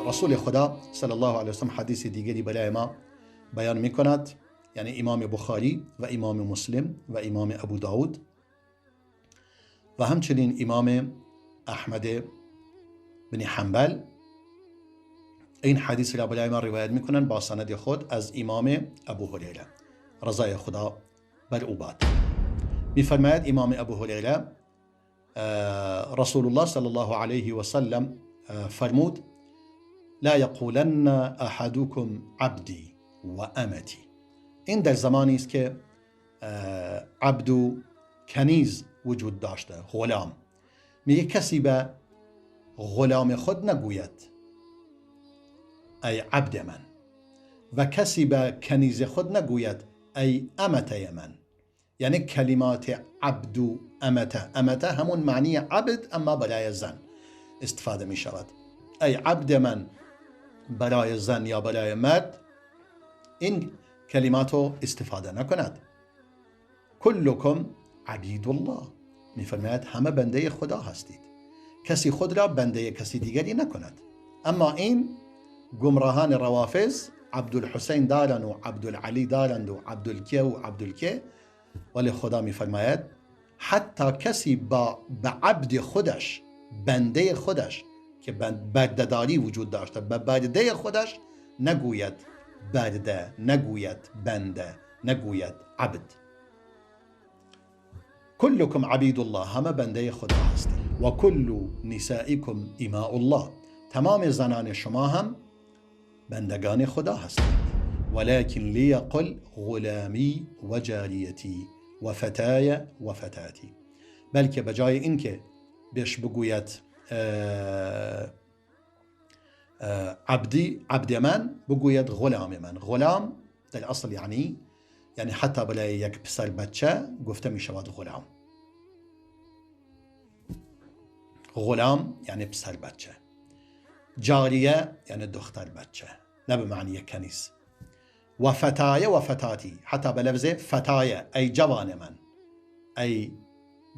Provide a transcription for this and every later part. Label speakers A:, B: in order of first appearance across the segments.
A: رسول خدا صلی الله علیه وسلم حدیث دیگری برای ما بیان می کند، یعنی امام بخاری و امام مسلم و امام ابو داود و همچنین امام احمد بن حنبل این حدیث را برای ما روایت می کنند با سند خود از امام ابو هریره رضای خدا بر او باد. می فرماید امام ابو هریره رسول الله صلی الله علیه و سلم فرمود: لا یقولن احدکم عبدی و امتی. این در زمانی است که عبد و کنیز وجود داشته، غلام. میگه کسی به غلام خود نگوید ای عبد من، و کسی به کنیز خود نگوید ای امته من. یعنی کلمات عبد و امته همون معنی عبد اما برای زن استفاده می شود. ای عبد من برای زن یا برای مرد این کلماتو استفاده نکند. کلکم عبید الله، می فرماید همه بنده خدا هستید، کسی خود را بنده کسی دیگری نکند. اما این گمراهان روافض عبدالحسین دارند و عبدالعلی دارند و عبدالکه و عبدالکه، ولی خدا می فرماید حتی کسی به عبد خودش، بنده خودش که بردهداری وجود داشته، به برده خودش نگوید برده، نگوید بنده، نگوید عبد. کلکم عبید الله، همه بنده خدا هستید. و کل نسائکم اماء الله، تمام زنان شما هم بندگان خدا هستید. ولكن لیقل غلامی و جاریتی و فتای و فتاتی، بلکه بجای اینکه بهش بگوید عبد من، بگوید غلام من. غلام در اصل یعنی حتی برای یک پسر بچه گفته می شود غلام. غلام یعنی پسر بچه، جاریه یعنی دختر بچه، نه به معنی کنیز. و فتای و فتاتی، حتی به لفظ فتای ای جوان من، ای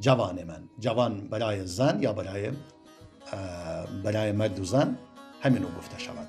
A: جوان من. جوان برای زن یا برای مرد و زن همینو گفته شود.